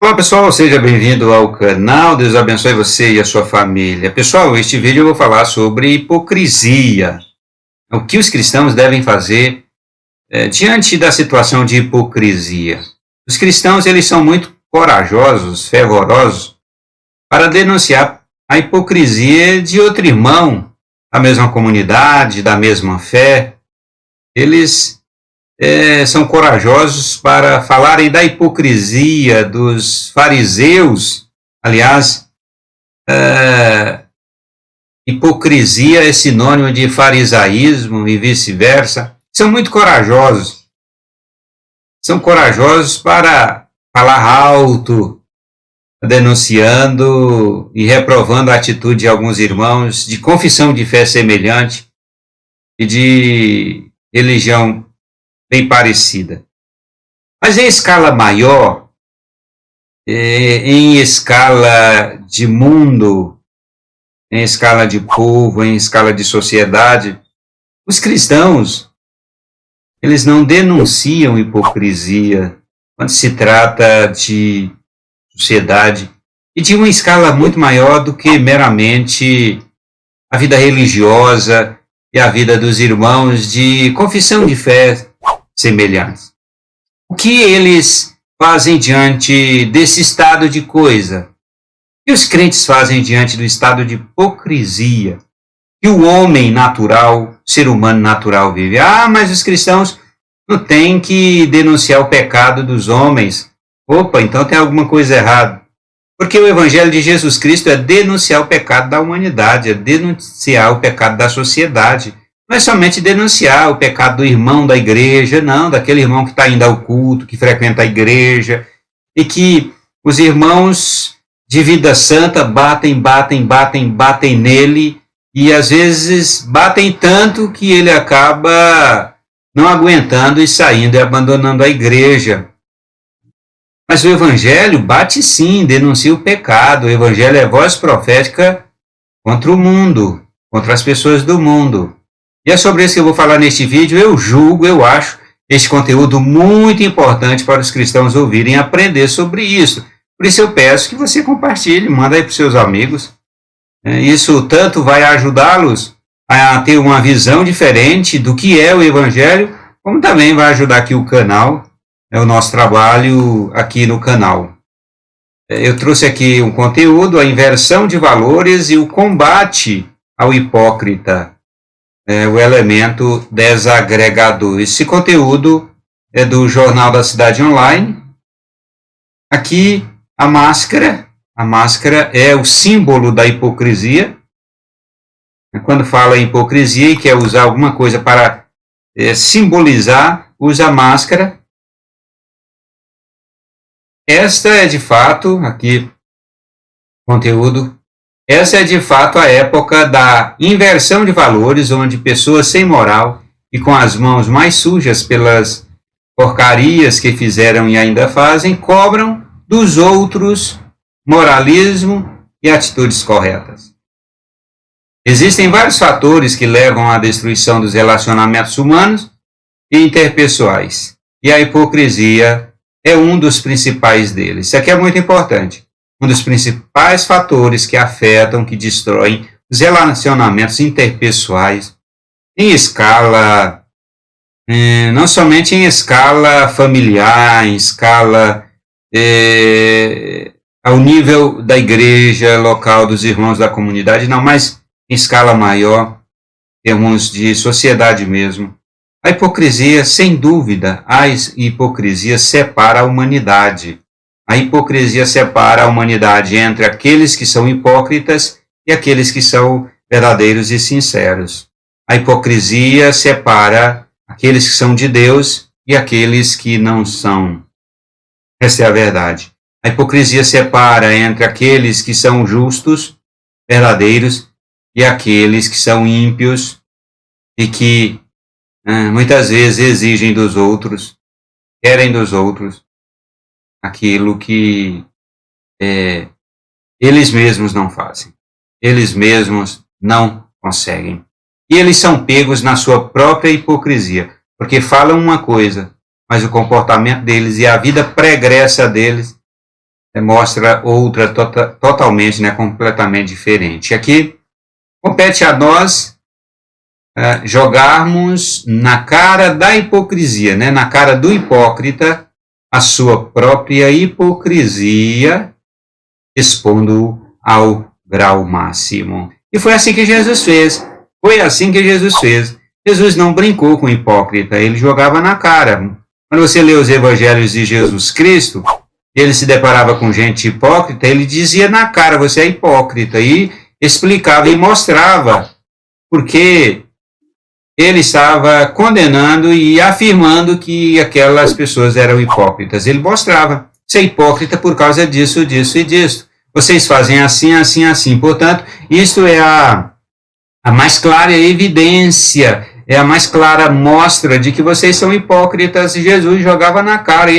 Olá pessoal, seja bem-vindo ao canal, Deus abençoe você e a sua família. Pessoal, este vídeo eu vou falar sobre hipocrisia. O que os cristãos devem fazer diante da situação de hipocrisia. Os cristãos eles são muito corajosos, fervorosos, para denunciar a hipocrisia de outro irmão, da mesma comunidade, da mesma fé. Eles são corajosos para falarem da hipocrisia dos fariseus. Aliás, hipocrisia é sinônimo de farisaísmo e vice-versa. São muito corajosos. São corajosos para falar alto, denunciando e reprovando a atitude de alguns irmãos de confissão de fé semelhante e de religião bem parecida. Mas em escala maior, em escala de mundo, em escala de povo, em escala de sociedade, os cristãos, eles não denunciam hipocrisia quando se trata de sociedade e de uma escala muito maior do que meramente a vida religiosa e a vida dos irmãos de confissão de fé semelhantes. O que eles fazem diante desse estado de coisa? O que os crentes fazem diante do estado de hipocrisia que o homem natural, ser humano natural vive? Mas os cristãos não têm que denunciar o pecado dos homens. Opa, então tem alguma coisa errada. Porque o evangelho de Jesus Cristo é denunciar o pecado da humanidade, é denunciar o pecado da sociedade. Não é somente denunciar o pecado do irmão da igreja, não, daquele irmão que está indo ao culto, que frequenta a igreja, e que os irmãos de vida santa batem nele, e às vezes batem tanto que ele acaba não aguentando e saindo e abandonando a igreja. Mas o evangelho bate sim, denuncia o pecado. O evangelho é voz profética contra o mundo, contra as pessoas do mundo. E é sobre isso que eu vou falar neste vídeo. Eu acho este conteúdo muito importante para os cristãos ouvirem e aprender sobre isso. Por isso eu peço que você compartilhe, manda aí para os seus amigos. Isso tanto vai ajudá-los a ter uma visão diferente do que é o Evangelho, como também vai ajudar aqui o canal, o nosso trabalho aqui no canal. Eu trouxe aqui um conteúdo, a inversão de valores e o combate ao hipócrita. O elemento desagregador. Esse conteúdo é do Jornal da Cidade Online. Aqui a máscara é o símbolo da hipocrisia. Quando fala em hipocrisia e quer usar alguma coisa para simbolizar, usa a máscara. Esta é de fato, aqui, conteúdo. Essa é de fato a época da inversão de valores, onde pessoas sem moral e com as mãos mais sujas pelas porcarias que fizeram e ainda fazem, cobram dos outros moralismo e atitudes corretas. Existem vários fatores que levam à destruição dos relacionamentos humanos e interpessoais, e a hipocrisia é um dos principais deles. Isso aqui é muito importante. Um dos principais fatores que afetam, que destroem os relacionamentos interpessoais em escala, não somente em escala familiar, em escala ao nível da igreja local, dos irmãos da comunidade, não, mas em escala maior, em termos de sociedade mesmo. A hipocrisia, sem dúvida, a hipocrisia separa a humanidade. A hipocrisia separa a humanidade entre aqueles que são hipócritas e aqueles que são verdadeiros e sinceros. A hipocrisia separa aqueles que são de Deus e aqueles que não são. Essa é a verdade. A hipocrisia separa entre aqueles que são justos, verdadeiros, e aqueles que são ímpios e que muitas vezes exigem dos outros, querem dos outros, aquilo que eles mesmos não fazem. Eles mesmos não conseguem. E eles são pegos na sua própria hipocrisia, porque falam uma coisa, mas o comportamento deles e a vida pregressa deles mostra outra totalmente, né, completamente diferente. Aqui compete a nós jogarmos na cara da hipocrisia, né, na cara do hipócrita, a sua própria hipocrisia, expondo ao grau máximo. E foi assim que Jesus fez. Foi assim que Jesus fez. Jesus não brincou com o hipócrita, ele jogava na cara. Quando você lê os evangelhos de Jesus Cristo, ele se deparava com gente hipócrita, ele dizia na cara, você é hipócrita, e explicava e mostrava porque ele estava condenando e afirmando que aquelas pessoas eram hipócritas. Ele mostrava, você é hipócrita por causa disso, disso e disso. Vocês fazem assim, assim, assim. Portanto, isso é a mais clara evidência, é a mais clara mostra de que vocês são hipócritas. E Jesus jogava na cara,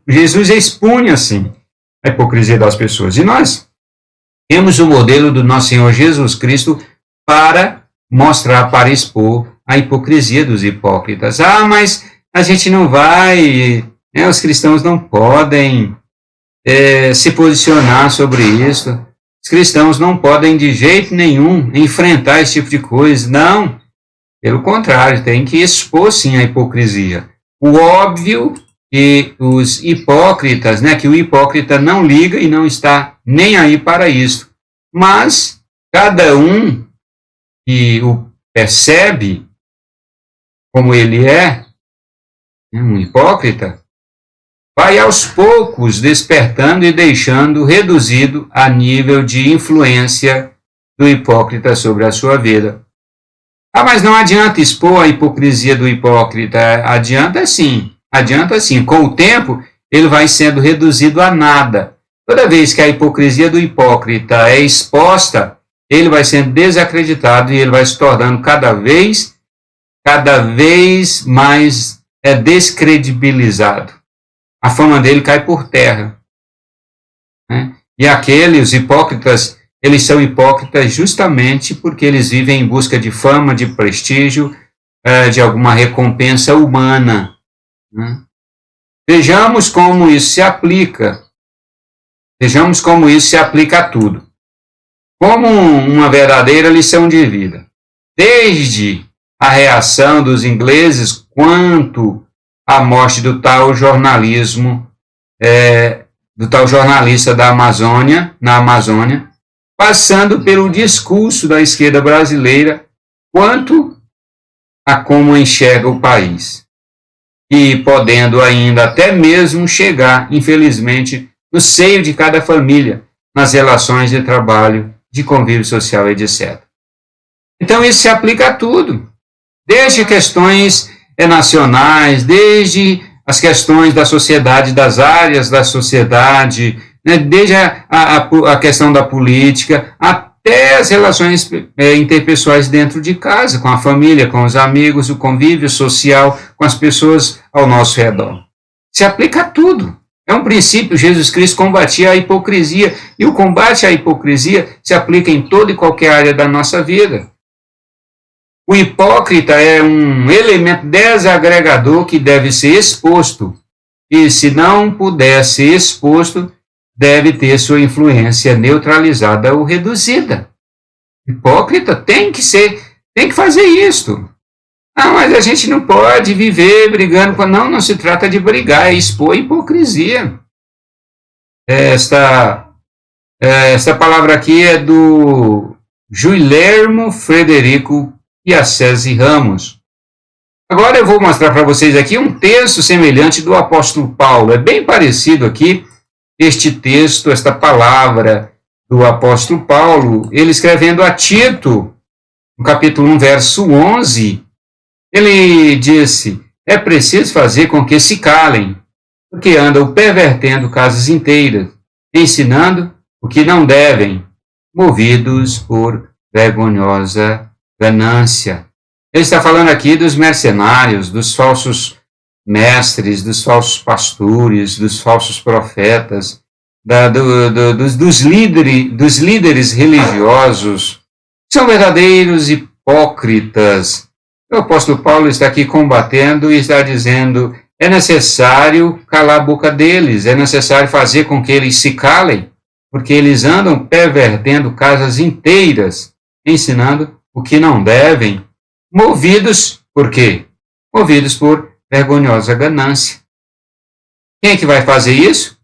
Jesus expunha, assim, a hipocrisia das pessoas. E nós temos o modelo do nosso Senhor Jesus Cristo para mostrar, para expor a hipocrisia dos hipócritas. Ah, mas a gente não vai, né, os cristãos não podem se posicionar sobre isso. Os cristãos não podem de jeito nenhum enfrentar esse tipo de coisa. Não, pelo contrário, tem que expor sim a hipocrisia. O óbvio que os hipócritas, né, que o hipócrita não liga e não está nem aí para isso. Mas cada um que o percebe como ele é, um hipócrita, vai aos poucos despertando e deixando reduzido a nível de influência do hipócrita sobre a sua vida. Ah, mas não adianta expor a hipocrisia do hipócrita. Adianta sim. Com o tempo, ele vai sendo reduzido a nada. Toda vez que a hipocrisia do hipócrita é exposta, ele vai sendo desacreditado e ele vai se tornando cada vez mais descredibilizado. A fama dele cai por terra. Né? E os hipócritas, eles são hipócritas justamente porque eles vivem em busca de fama, de prestígio, de alguma recompensa humana. Né? Vejamos como isso se aplica. Vejamos como isso se aplica a tudo. Como uma verdadeira lição de vida. Desde a reação dos ingleses quanto à morte do tal jornalista da Amazônia, na Amazônia, passando pelo discurso da esquerda brasileira quanto a como enxerga o país. E podendo ainda até mesmo chegar, infelizmente, no seio de cada família, nas relações de trabalho, de convívio social, etc. Então isso se aplica a tudo, desde questões nacionais, desde as questões da sociedade, das áreas da sociedade, né, desde a questão da política, até as relações interpessoais dentro de casa, com a família, com os amigos, o convívio social, com as pessoas ao nosso redor. Se aplica a tudo. É um princípio, Jesus Cristo combatia a hipocrisia, e o combate à hipocrisia se aplica em toda e qualquer área da nossa vida. O hipócrita é um elemento desagregador que deve ser exposto, e se não puder ser exposto, deve ter sua influência neutralizada ou reduzida. Hipócrita tem que fazer isto. Ah, mas a gente não pode viver brigando com... Não se trata de brigar, é expor a hipocrisia. Esta palavra aqui é do Guilhermo Frederico Piacese Ramos. Agora eu vou mostrar para vocês aqui um texto semelhante do apóstolo Paulo. É bem parecido aqui, este texto, esta palavra do apóstolo Paulo, ele escrevendo a Tito, no capítulo 1, verso 11, ele disse, é preciso fazer com que se calem, porque andam pervertendo casas inteiras, ensinando o que não devem, movidos por vergonhosa ganância. Ele está falando aqui dos mercenários, dos falsos mestres, dos falsos pastores, dos falsos profetas, dos líderes religiosos, são verdadeiros hipócritas. O apóstolo Paulo está aqui combatendo e está dizendo, é necessário calar a boca deles, é necessário fazer com que eles se calem, porque eles andam pervertendo casas inteiras, ensinando o que não devem, movidos por quê? Movidos por vergonhosa ganância. Quem é que vai fazer isso?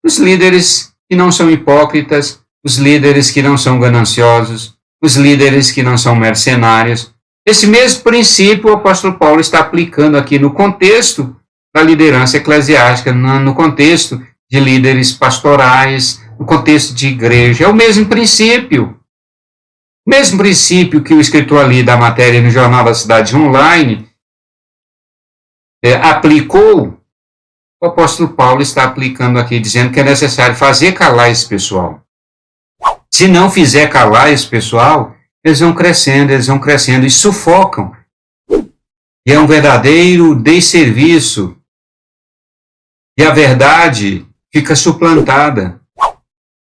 Os líderes que não são hipócritas, os líderes que não são gananciosos, os líderes que não são mercenários. Esse mesmo princípio o apóstolo Paulo está aplicando aqui no contexto da liderança eclesiástica, no contexto de líderes pastorais, no contexto de igreja. É o mesmo princípio. O mesmo princípio que o escritor ali da matéria no Jornal da Cidade Online aplicou, o apóstolo Paulo está aplicando aqui, dizendo que é necessário fazer calar esse pessoal. Se não fizer calar esse pessoal, eles vão crescendo e sufocam. E é um verdadeiro desserviço. E a verdade fica suplantada.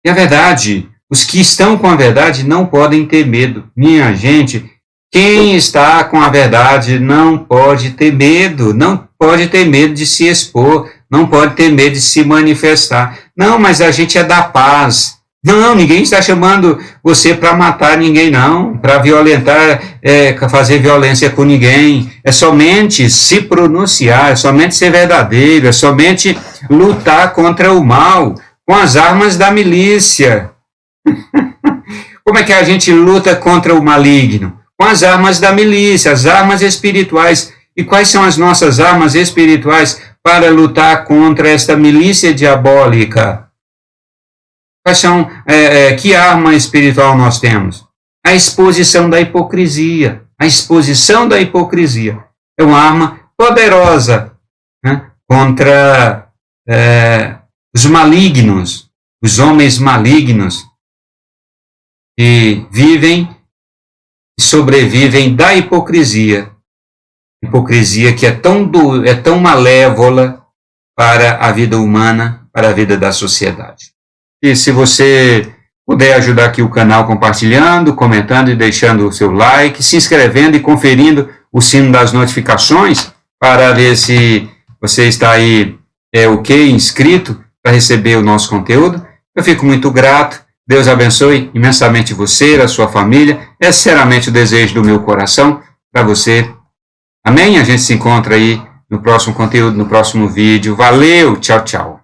E a verdade, os que estão com a verdade não podem ter medo. Minha gente, quem está com a verdade não pode ter medo, não pode ter medo de se expor, não pode ter medo de se manifestar. Não, mas a gente é da paz. Não, ninguém está chamando você para matar ninguém, não, para violentar, fazer violência com ninguém. É somente se pronunciar, é somente ser verdadeiro, é somente lutar contra o mal com as armas da milícia. Como é que a gente luta contra o maligno? Com as armas da milícia, as armas espirituais. E quais são as nossas armas espirituais para lutar contra esta milícia diabólica? Quais são, que arma espiritual nós temos? A exposição da hipocrisia. A exposição da hipocrisia é uma arma poderosa, né, contra os malignos, os homens malignos que vivem e sobrevivem da hipocrisia. Hipocrisia que é tão malévola para a vida humana, para a vida da sociedade. E se você puder ajudar aqui o canal compartilhando, comentando e deixando o seu like, se inscrevendo e conferindo o sino das notificações para ver se você está aí inscrito para receber o nosso conteúdo. Eu fico muito grato. Deus abençoe imensamente você, a sua família. É sinceramente o desejo do meu coração para você. Amém? A gente se encontra aí no próximo conteúdo, no próximo vídeo. Valeu! Tchau, tchau.